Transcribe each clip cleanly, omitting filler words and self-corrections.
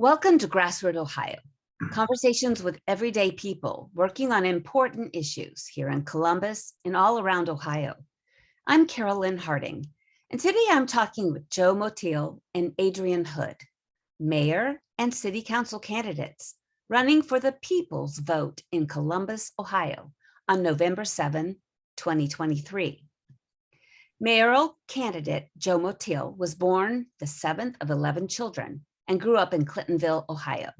Welcome to GrassRoot, Ohio, conversations with everyday people working on important issues here in Columbus and all around Ohio. I'm Carolyn Harding, and today I'm talking with Joe Motil and Adrienne Hood, mayor and city council candidates running for the people's vote in Columbus, Ohio on November 7, 2023. Mayoral candidate Joe Motil was born the 7th of 11 children and grew up in Clintonville, Ohio.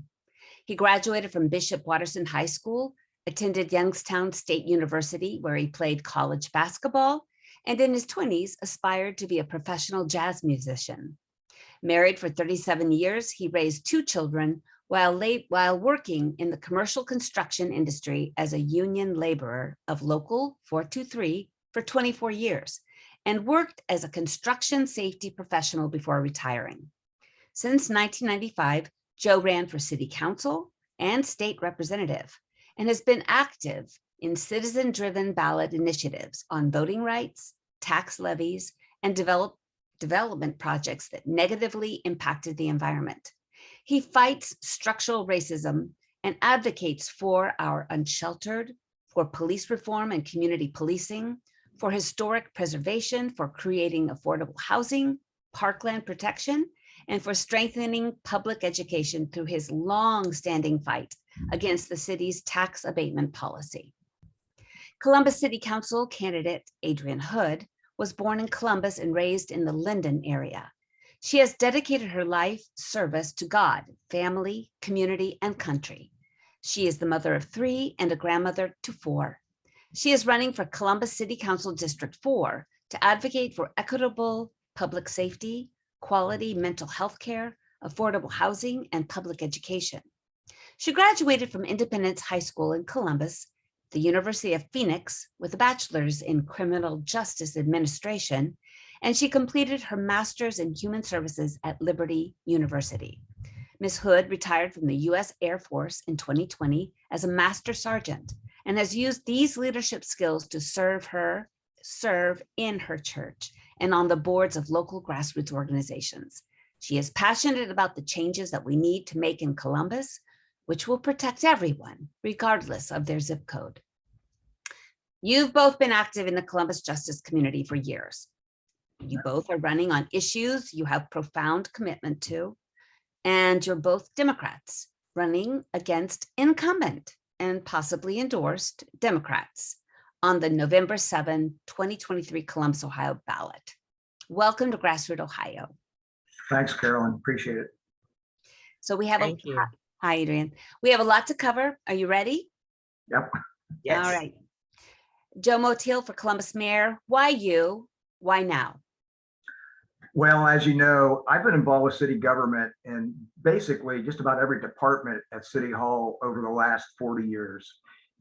He graduated from Bishop Watterson High School, attended Youngstown State University, where he played college basketball, and in his 20s aspired to be a professional jazz musician. Married for 37 years, he raised 2 children while working in the commercial construction industry as a union laborer of Local 423 for 24 years, and worked as a construction safety professional before retiring. Since 1995, Joe ran for city council and state representative and has been active in citizen-driven ballot initiatives on voting rights, tax levies, and development projects that negatively impacted the environment. He fights structural racism and advocates for our unsheltered, for police reform and community policing, for historic preservation, for creating affordable housing, parkland protection, and for strengthening public education through his long-standing fight against the city's tax abatement policy. Columbus City Council candidate Adrienne Hood was born in Columbus and raised in the Linden area. She has dedicated her life service to God, family, community, and country. She is the mother of 3 and a grandmother to 4. She is running for Columbus City Council District 4 to advocate for equitable public safety, quality mental health care, affordable housing, and public education. She graduated from Independence High School in Columbus, the University of Phoenix, with a bachelor's in criminal justice administration, and she completed her master's in human services at Liberty University. Ms. Hood retired from the U.S. Air Force in 2020 as a master sergeant and has used these leadership skills to serve in her church and on the boards of local grassroots organizations. She is passionate about the changes that we need to make in Columbus, which will protect everyone, regardless of their zip code. You've both been active in the Columbus justice community for years. You both are running on issues you have profound commitment to, and you're both Democrats running against incumbent and possibly endorsed Democrats on the November 7, 2023 Columbus, Ohio ballot. Welcome to GrassRoot, Ohio. Thanks, Carolyn. Appreciate it. So we have Thank you. Hi, Adrienne. We have a lot to cover. Are you ready? Yep. Yes. All right. Joe Motil for Columbus Mayor. Why you? Why now? Well, as you know, I've been involved with city government in basically just about every department at City Hall over the last 40 years.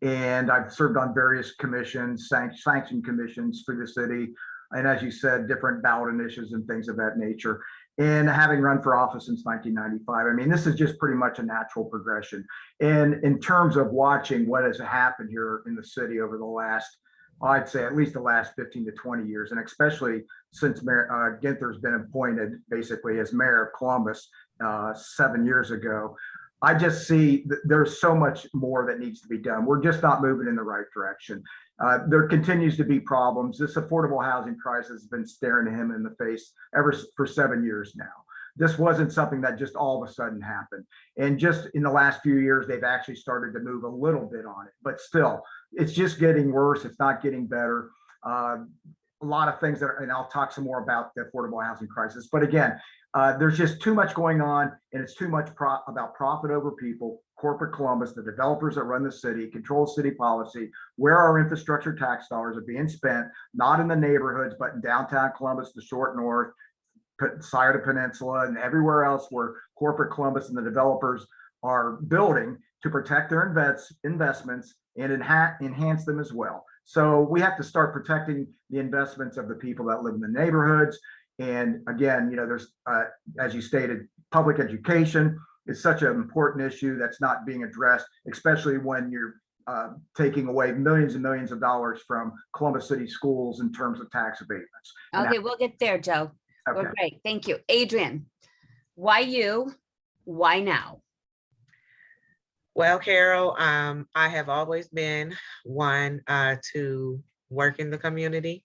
And I've served on various commissions, sanctioned commissions for the city. And as you said, different ballot initiatives and things of that nature. And having run for office since 1995, I mean, this is just pretty much a natural progression. And in terms of watching what has happened here in the city over the last, I'd say at least the last 15 to 20 years, and especially since Mayor Ginther's been appointed basically as mayor of Columbus 7 years ago, I just see there's so much more that needs to be done. We're just not moving in the right direction. There continues to be problems. This affordable housing crisis has been staring him in the face for 7 years now. This wasn't something that just all of a sudden happened. And just in the last few years, they've actually started to move a little bit on it, but still, it's just getting worse. It's not getting better. A lot of things and I'll talk some more about the affordable housing crisis. But again, there's just too much going on, and it's too much about profit over people, corporate Columbus, the developers that run the city, control city policy, where our infrastructure tax dollars are being spent, not in the neighborhoods, but in downtown Columbus, the short north, Scioto Peninsula, and everywhere else where corporate Columbus and the developers are building to protect their investments and enhance them as well. So we have to start protecting the investments of the people that live in the neighborhoods. And again, you know, there's, as you stated, public education is such an important issue that's not being addressed, especially when you're taking away millions and millions of dollars from Columbus City schools in terms of tax abatements. Okay, we'll get there, Joe. Okay. We're great. Thank you. Adrienne, why you? Why now? Well, Carol, I have always been one to work in the community.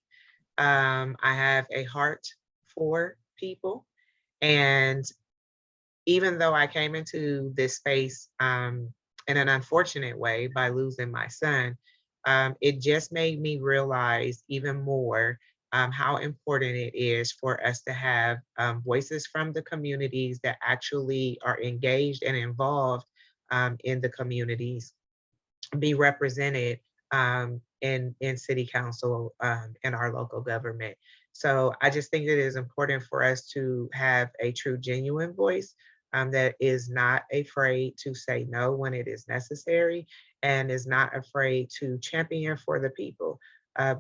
I have a heart for people. And even though I came into this space in an unfortunate way by losing my son, it just made me realize even more how important it is for us to have voices from the communities that actually are engaged and involved in the communities be represented in city council and our local government. So I just think it is important for us to have a true, genuine voice that is not afraid to say no when it is necessary and is not afraid to champion for the people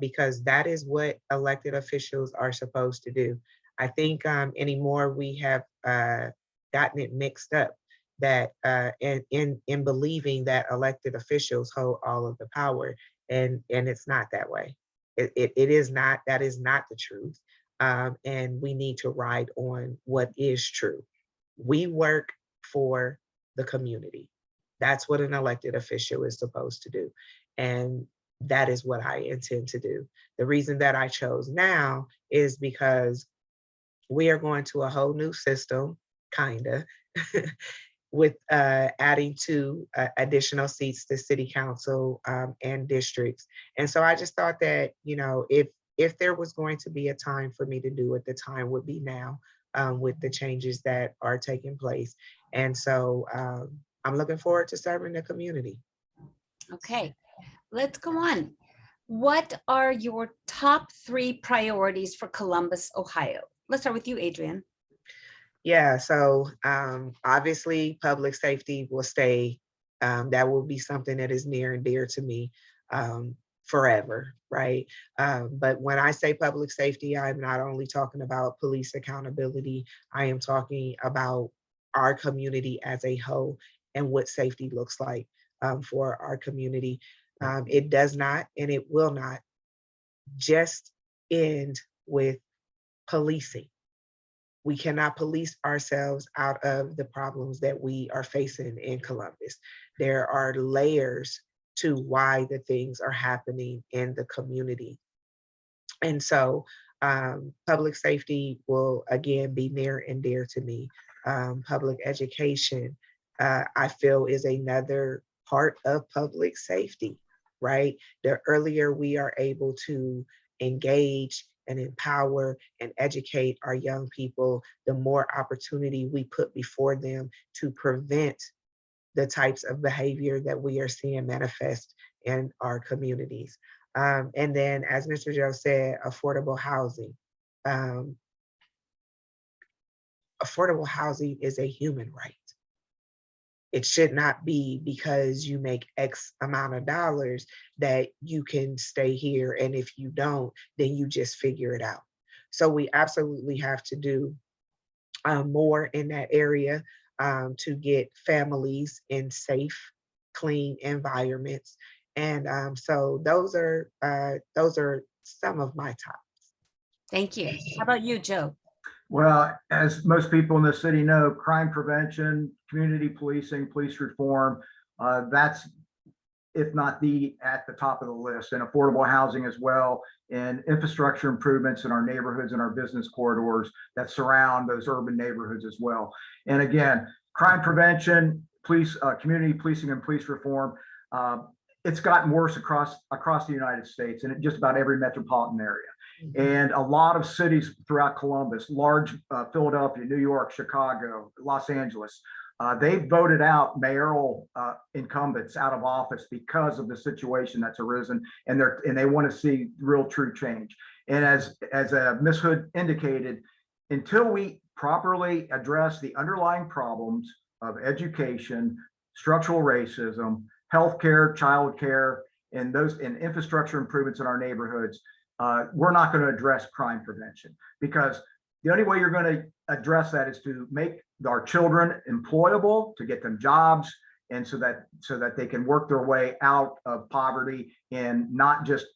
because that is what elected officials are supposed to do. I think anymore we have gotten it mixed up that in believing that elected officials hold all of the power, and it's not that way. It is not. That is not the truth, and we need to ride on what is true. We work for the community. That's what an elected official is supposed to do, and that is what I intend to do. The reason that I chose now is because we are going to a whole new system, kinda. With adding two additional seats to city council and districts. And so I just thought that, you know, if there was going to be a time for me to do it, the time would be now with the changes that are taking place. And so I'm looking forward to serving the community. Okay, let's go on. What are your top 3 priorities for Columbus, Ohio? Let's start with you, Adrienne. Yeah, so obviously public safety will stay. That will be something that is near and dear to me forever, right? But when I say public safety, I'm not only talking about police accountability, I am talking about our community as a whole and what safety looks like for our community. It does not and it will not just end with policing. We cannot police ourselves out of the problems that we are facing in Columbus. There are layers to why the things are happening in the community. And so public safety will again be near and dear to me. Public education, I feel, is another part of public safety, right? The earlier we are able to engage and empower and educate our young people, the more opportunity we put before them to prevent the types of behavior that we are seeing manifest in our communities. And then, as Mr. Joe said, affordable housing. Affordable housing is a human right. It should not be because you make X amount of dollars that you can stay here. And if you don't, then you just figure it out. So we absolutely have to do more in that area to get families in safe, clean environments. And so those are some of my tops. Thank you. How about you, Joe? Well, as most people in the city know, crime prevention, community policing, police reform, that's, if not at the top of the list, and affordable housing as well, and infrastructure improvements in our neighborhoods and our business corridors that surround those urban neighborhoods as well. And again, crime prevention, police, community policing and police reform, it's gotten worse across the United States and in just about every metropolitan area. And a lot of cities throughout Columbus, large Philadelphia, New York, Chicago, Los Angeles, they voted out mayoral incumbents out of office because of the situation that's arisen, and they want to see real true change. And as Ms. Hood indicated, until we properly address the underlying problems of education, structural racism, healthcare, childcare, and infrastructure improvements in our neighborhoods, we're not going to address crime prevention, because the only way you're going to address that is to make our children employable, to get them jobs, and so that they can work their way out of poverty and not just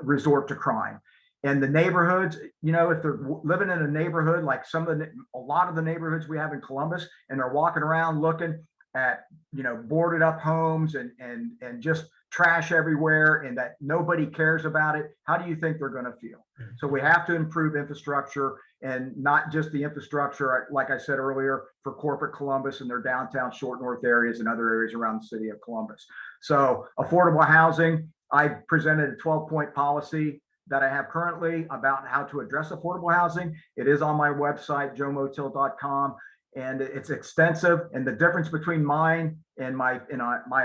resort to crime. And the neighborhoods, you know, if they're living in a neighborhood like a lot of the neighborhoods we have in Columbus, and they're walking around looking at, you know, boarded up homes and just trash everywhere, and that nobody cares about it, how do you think they're going to feel? So we have to improve infrastructure, and not just the infrastructure, like I said earlier, for corporate Columbus and their downtown short north areas and other areas around the city of Columbus. So affordable housing, I presented a 12-point policy that I have currently about how to address affordable housing. It is on my website, joemotil.com, and it's extensive. And the difference between mine and my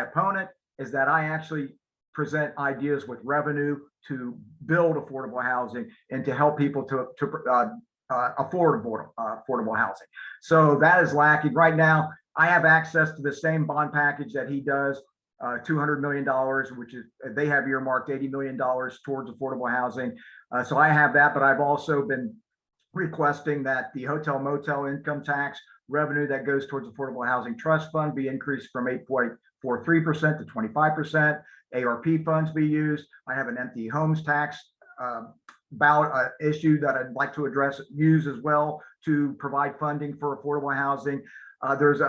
opponent is that I actually present ideas with revenue to build affordable housing and to help people to afford affordable housing. So that is lacking right now. I have access to the same bond package that he does. $200 million, which is, they have earmarked $80 million towards affordable housing. So I have that, but I've also been requesting that the hotel motel income tax revenue that goes towards affordable housing trust fund be increased from 8.43% to 25%. ARP funds be used. I have an empty homes tax ballot issue that I'd like to use as well to provide funding for affordable housing. There's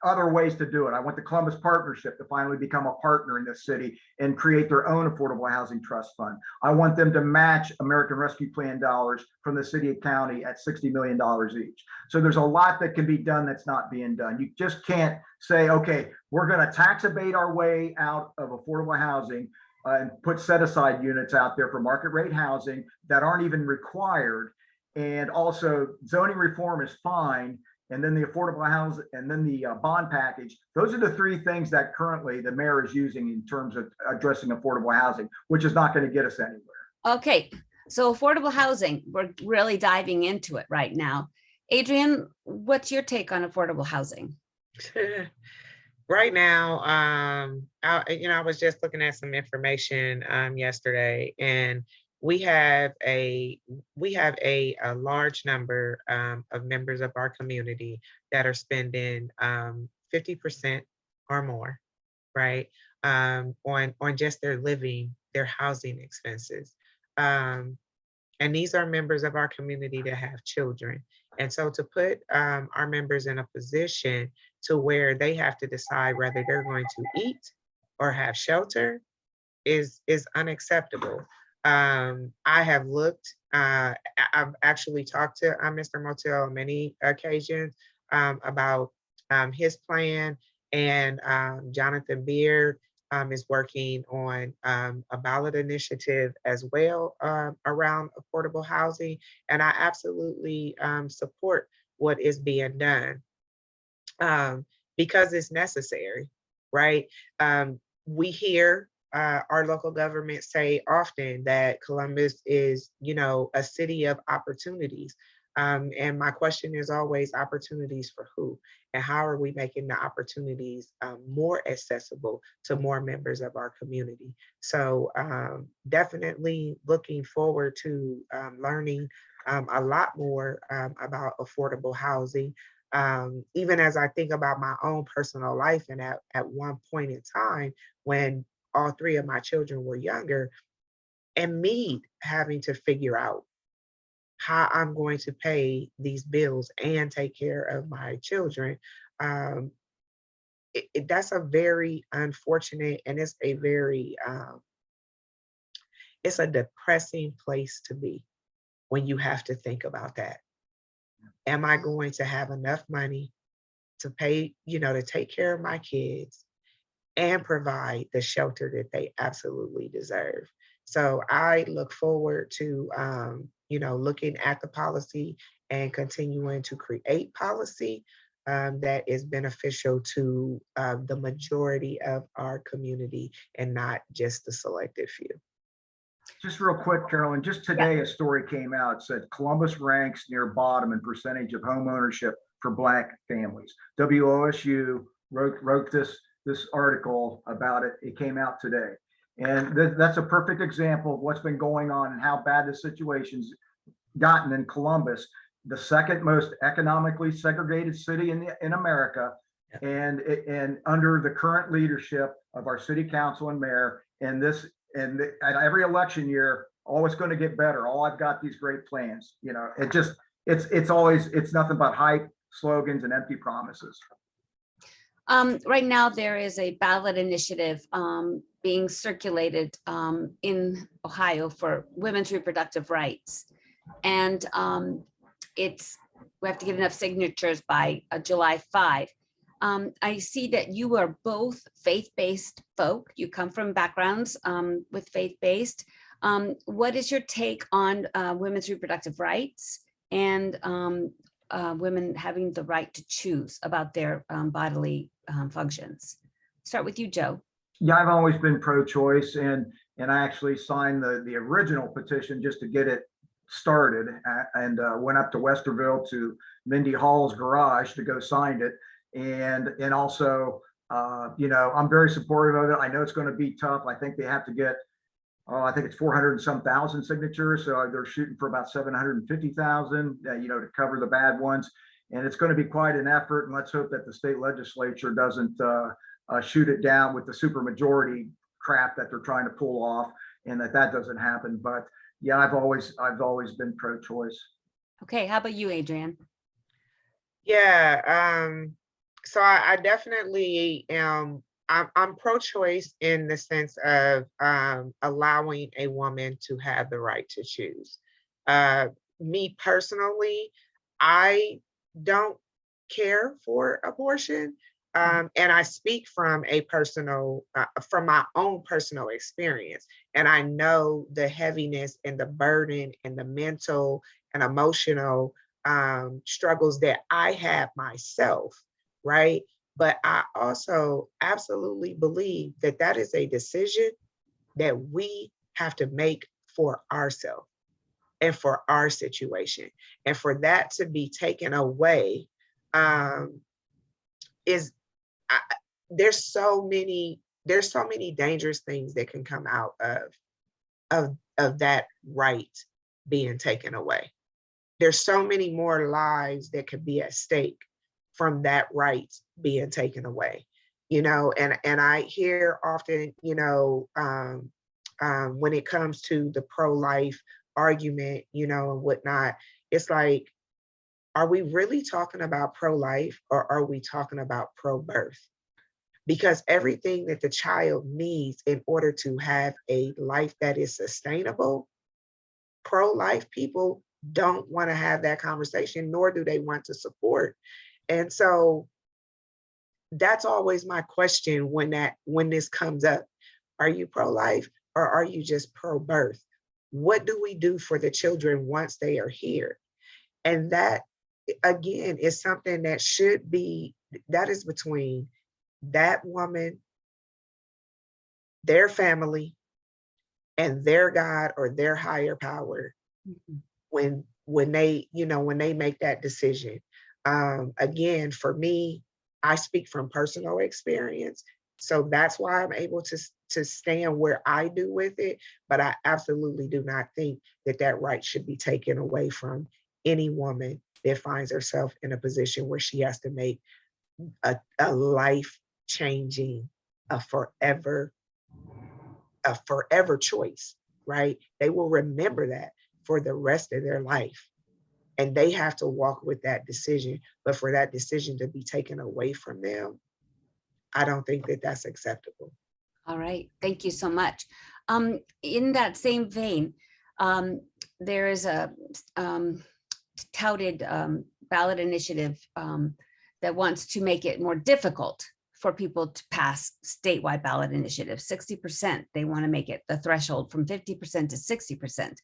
other ways to do it. I want the Columbus Partnership to finally become a partner in this city and create their own affordable housing trust fund. I want them to match American Rescue Plan dollars from the city and county at $60 million each. So there's a lot that can be done that's not being done. You just can't say, okay, we're going to tax abate our way out of affordable housing and put set aside units out there for market rate housing that aren't even required. And also zoning reform is fine. And then the affordable housing, and then the bond package. Those are the three things that currently the mayor is using in terms of addressing affordable housing, which is not going to get us anywhere. Okay, so affordable housing, we're really diving into it right now. Adrienne, what's your take on affordable housing? Right now, I was just looking at some information yesterday, and we have a large number of members of our community that are spending 50% or more, right, on just their living, their housing expenses. And these are members of our community that have children. And so to put our members in a position to where they have to decide whether they're going to eat or have shelter is unacceptable. I have looked, I've actually talked to Mr. Motil on many occasions about his plan, and Jonathan Beard is working on a ballot initiative as well around affordable housing. And I absolutely support what is being done because it's necessary, right? We hear our local government say often that Columbus is, a city of opportunities. And my question is always, opportunities for who? And how are we making the opportunities more accessible to more members of our community? So definitely looking forward to learning a lot more about affordable housing. Even as I think about my own personal life, and at one point in time when all three of my children were younger, and me having to figure out how I'm going to pay these bills and take care of my children. That's a very unfortunate, and it's a very, it's a depressing place to be when you have to think about that. Am I going to have enough money to pay, to take care of my kids and provide the shelter that they absolutely deserve? So I look forward to, looking at the policy and continuing to create policy that is beneficial to the majority of our community and not just the selected few. Just real quick, Carolyn, just today a story came out. It said Columbus ranks near bottom in percentage of home ownership for Black families. WOSU wrote this article about it. It came out today. And that's a perfect example of what's been going on and how bad the situation's gotten in Columbus, the second most economically segregated city in America. And under the current leadership of our city council and mayor, at every election year, oh, it's going to get better. Oh, I've got these great plans. You know, it's nothing but hype, slogans, and empty promises. Right now, there is a ballot initiative being circulated in Ohio for women's reproductive rights. And we have to get enough signatures by July 5. I see that you are both faith-based folk. You come from backgrounds with faith-based. What is your take on women's reproductive rights and women having the right to choose about their bodily functions? Start with you, Joe. Yeah, I've always been pro-choice, and I actually signed the original petition just to get it started, and went up to Westerville to Mindy Hall's garage to go sign it. And also, you know, I'm very supportive of it. I know it's going to be tough. I think they have to get, I think it's 400 and some thousand signatures. So they're shooting for about 750,000, you know, to cover the bad ones. And it's going to be quite an effort. And let's hope that the state legislature doesn't shoot it down with the supermajority crap that they're trying to pull off, and that doesn't happen. But yeah, I've always been pro-choice. Okay, how about you, Adrienne? Yeah, so I definitely am. I'm pro-choice in the sense of allowing a woman to have the right to choose. Me personally, I don't care for abortion. And I speak from from my own personal experience. And I know the heaviness and the burden and the mental and emotional struggles that I have myself, right? But I also absolutely believe that that is a decision that we have to make for ourselves and for our situation. And for that to be taken away, there's so many dangerous things that can come out of that right being taken away. There's so many more lives that could be at stake from that right being taken away, you know. And I hear often, you know, when it comes to the pro-life argument, you know, and whatnot, it's like, are we really talking about pro-life, or are we talking about pro-birth? Because everything that the child needs in order to have a life that is sustainable, pro-life people don't want to have that conversation, nor do they want to support. And so that's always my question when this comes up. Are you pro-life, or are you just pro-birth? What do we do for the children once they are here? And that, again, is something that that is between that woman, their family, and their God or their higher power. When they, you know, when they make that decision. Again, for me, I speak from personal experience. So that's why I'm able to stand where I do with it. But I absolutely do not think that right should be taken away from any woman that finds herself in a position where she has to make a life-changing, a forever choice, right? They will remember that for the rest of their life. And they have to walk with that decision. But for that decision to be taken away from them, I don't think that that's acceptable. All right, thank you so much. In that same vein, there is a touted ballot initiative that wants to make it more difficult for people to pass statewide ballot initiatives. 60%, they want to make it the threshold from 50% to 60%.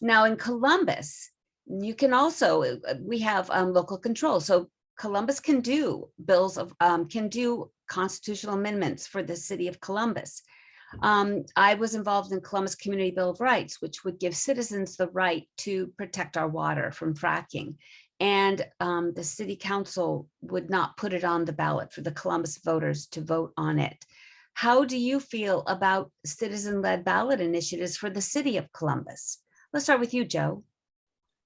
Now in Columbus, you can also, we have local control. So Columbus can do bills of, can do constitutional amendments for the city of Columbus. I was involved in Columbus Community Bill of Rights, which would give citizens the right to protect our water from fracking. And the city council would not put it on the ballot for the Columbus voters to vote on it. How do you feel about citizen-led ballot initiatives for the city of Columbus? Let's start with you, Joe.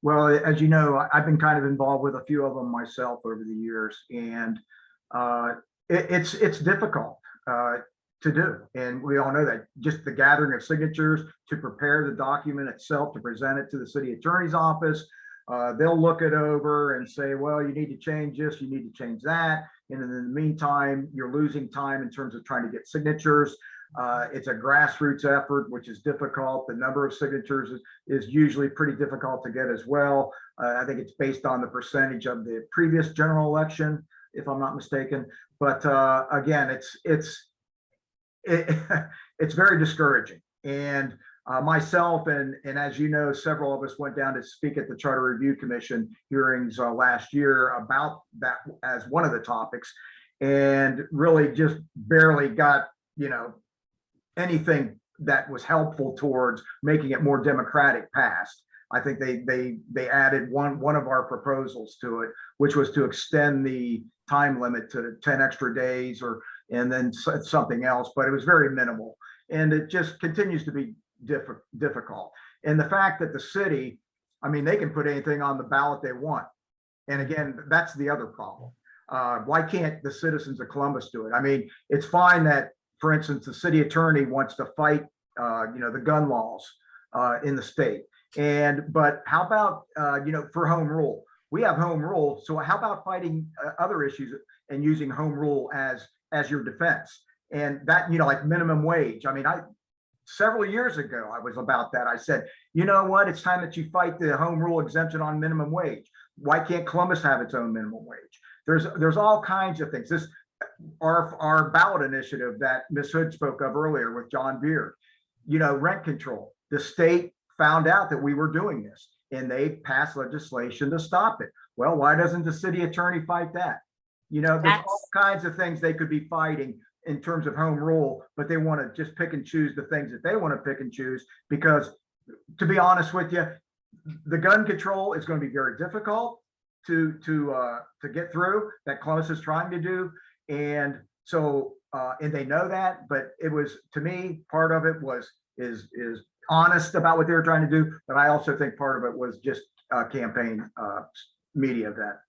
Well, as you know, I've been kind of involved with a few of them myself over the years, and it's difficult to do. And we all know that just the gathering of signatures to prepare the document itself, to present it to the city attorney's office. They'll look it over and say, well, you need to change this, you need to change that. And in the meantime, you're losing time in terms of trying to get signatures. It's a grassroots effort, which is difficult. The number of signatures is usually pretty difficult to get as well. I think it's based on the percentage of the previous general election, if I'm not mistaken. But again, it's very discouraging. And myself and as you know, several of us went down to speak at the Charter Review Commission hearings last year about that as one of the topics, and really just barely got, you know, anything that was helpful towards making it more democratic passed. I think they added one of our proposals to it, which was to extend the time limit to 10 extra days, and then something else, but it was very minimal, and it just continues to be difficult. And the fact that the city, I mean, they can put anything on the ballot they want. And again, that's the other problem. Why can't the citizens of Columbus do it? I mean, it's fine that, for instance, the city attorney wants to fight, you know, the gun laws in the state. But how about, you know, for home rule? We have home rule. So how about fighting other issues and using home rule as your defense? And that, you know, like minimum wage. I mean, several years ago, I was about that. I said, you know what? It's time that you fight the home rule exemption on minimum wage. Why can't Columbus have its own minimum wage? There's all kinds of things. Our ballot initiative that Ms. Hood spoke of earlier with John Beard, you know, rent control. The state found out that we were doing this, and they passed legislation to stop it. Well, why doesn't the city attorney fight that? You know, there's all kinds of things they could be fighting in terms of home rule, but they want to just pick and choose the things that they want to pick and choose, because to be honest with you, the gun control is going to be very difficult to get through, that Columbus is trying to do. And so, and they know that, but it was, to me, part of it is honest about what they were trying to do. But I also think part of it was just campaign media of that.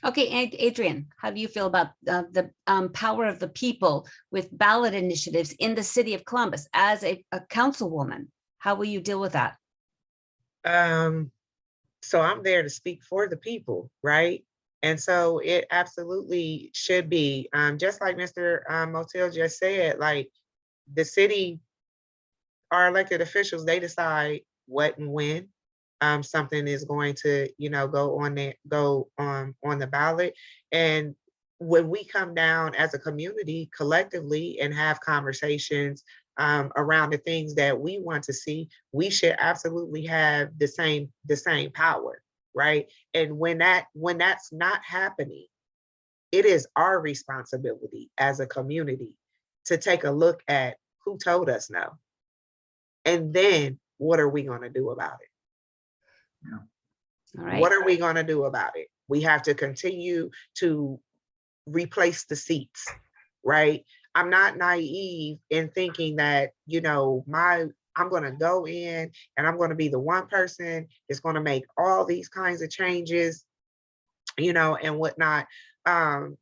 Okay, Adrienne, how do you feel about the power of the people with ballot initiatives in the city of Columbus as a councilwoman? How will you deal with that? So I'm there to speak for the people, right? And so it absolutely should be, just like Mr. Motil just said, like the city, our elected officials, they decide what and when something is going to, you know, go on the ballot. And when we come down as a community collectively and have conversations around the things that we want to see, we should absolutely have the same power, right? And when that's not happening, it is our responsibility as a community to take a look at who told us no, and then what are we going to do about it? Yeah. All right. What are we going to do about it? We have to continue to replace the seats, right? I'm not naive in thinking that, you know, I'm going to go in and I'm going to be the one person that's going to make all these kinds of changes, you know, and whatnot. I'm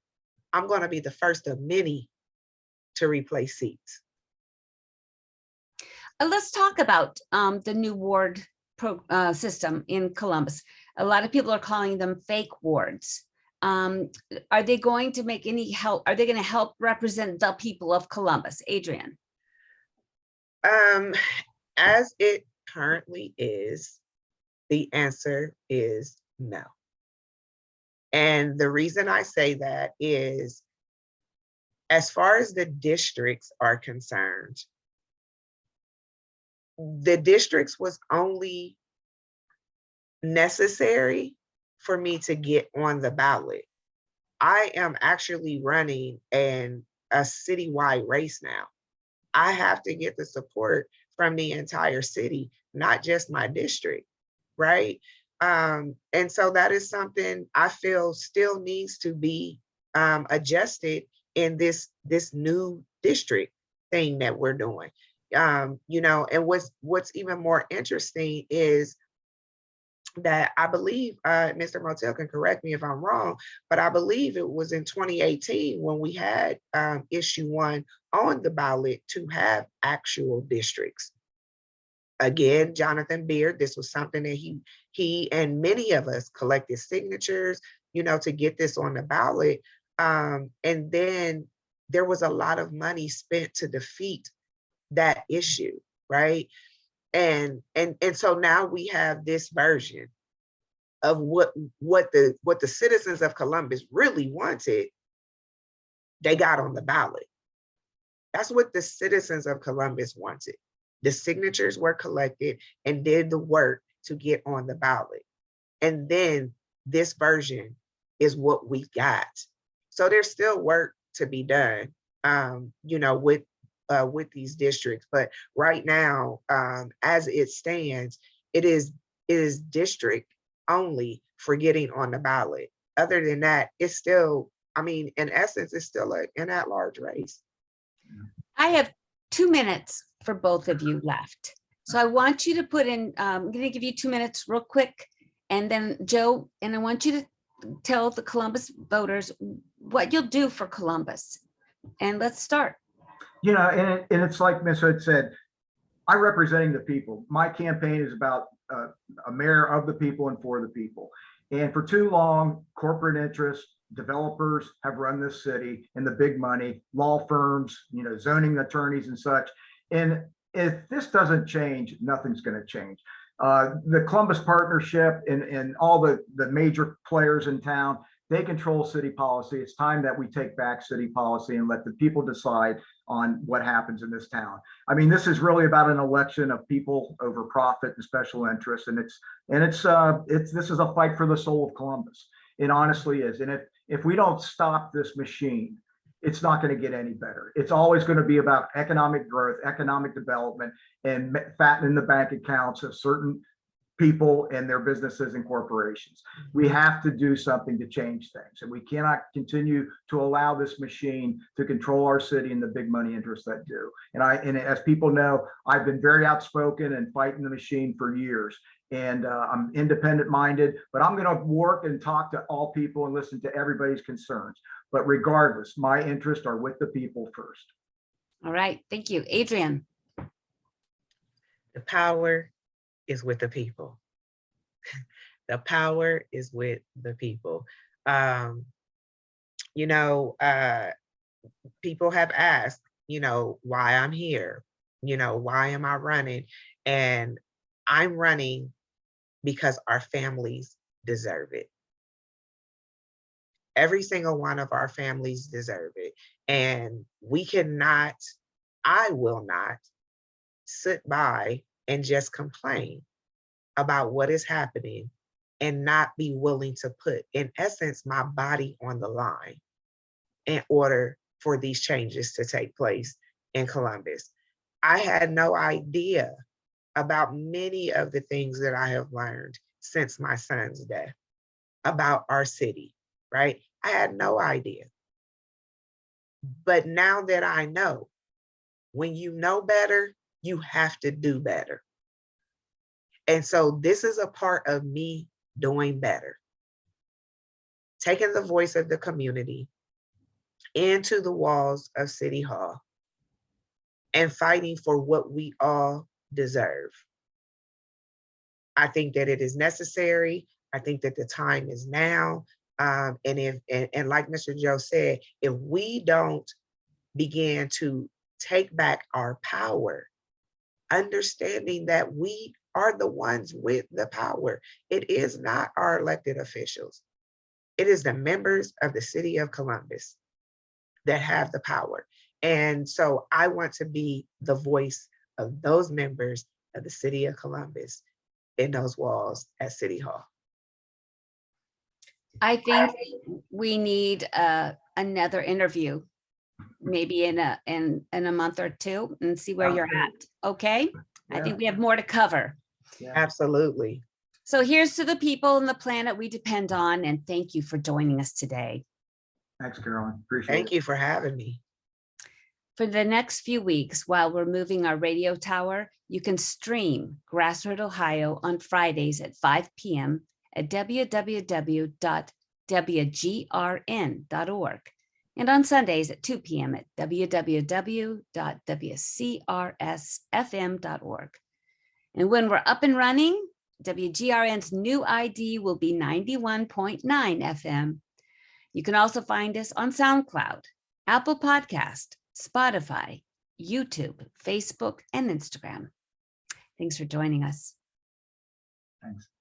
going to be the first of many to replace seats. Let's talk about the new ward system in Columbus. A lot of people are calling them fake wards. Are they going to make any help? Are they going to help represent the people of Columbus? Adrienne? As it currently is, the answer is no. And the reason I say that is, as far as the districts are concerned, the districts was only necessary for me to get on the ballot. I am actually running a citywide race now. I have to get the support from the entire city, not just my district, right? And so that is something I feel still needs to be adjusted in this new district thing that we're doing. You know, and what's even more interesting is that I believe, Mr. Motil can correct me if I'm wrong, but I believe it was in 2018 when we had issue 1 on the ballot to have actual districts. Again, Jonathan Beard, this was something that he and many of us collected signatures, to get this on the ballot. And then there was a lot of money spent to defeat that issue, right? And so now we have this version of what the citizens of Columbus really wanted. They got on the ballot. That's what the citizens of Columbus wanted. The signatures were collected and did the work to get on the ballot. And then this version is what we got. So there's still work to be done, with these districts. But right now, as it stands, it is district only for getting on the ballot. Other than that, it's still, in essence, it's still an at-large race. I have 2 minutes for both of you left. So I want you to put in, I'm going to give you 2 minutes real quick. And then Joe, and I want you to tell the Columbus voters what you'll do for Columbus. And let's start. And it's like Ms. Hood said, I'm representing the people. My campaign is about a mayor of the people and for the people. And for too long, corporate interests, developers have run this city, and the big money, law firms, zoning attorneys and such. And if this doesn't change, nothing's going to change. The Columbus Partnership and all the major players in town, they control city policy. It's time that we take back city policy and let the people decide on what happens in this town. This is really about an election of people over profit and special interests, and this is a fight for the soul of Columbus. It honestly is. And if we don't stop this machine, it's not going to get any better. It's always going to be about economic growth, economic development, and fattening the bank accounts of certain people and their businesses and corporations. We have to do something to change things, and we cannot continue to allow this machine to control our city and the big money interests that do. And as people know, I've been very outspoken and fighting the machine for years. And I'm independent minded, but I'm going to work and talk to all people and listen to everybody's concerns. But regardless, my interests are with the people first. All right. Thank you. Adrienne. The power is with the people. The power is with the people. People have asked, why I'm here, why am I running? And I'm running because our families deserve it. Every single one of our families deserve it. And I will not sit by and just complain about what is happening and not be willing to put, in essence, my body on the line in order for these changes to take place in Columbus. I had no idea about many of the things that I have learned since my son's death about our city, right? I had no idea. But now that I know, when you know better, you have to do better. And so this is a part of me doing better. Taking the voice of the community into the walls of City Hall and fighting for what we all deserve. I think that it is necessary. I think that the time is now. And like Mr. Joe said, if we don't begin to take back our power, understanding that we are the ones with the power. It is not our elected officials. It is the members of the city of Columbus that have the power. And so I want to be the voice of those members of the city of Columbus in those walls at City Hall. I think we need another interview, maybe in a month or two, and see where you're at. Okay. Yeah. I think we have more to cover. Yeah. Absolutely. So here's to the people and the planet we depend on. And thank you for joining us today. Thanks, Carolyn. Appreciate it. Thank you for having me. For the next few weeks, while we're moving our radio tower, you can stream GrassRoot Ohio on Fridays at 5 p.m. at www.wgrn.org and on Sundays at 2 p.m. at www.wcrsfm.org. And when we're up and running, WGRN's new ID will be 91.9 FM. You can also find us on SoundCloud, Apple Podcast, Spotify, YouTube, Facebook, and Instagram. Thanks for joining us. Thanks.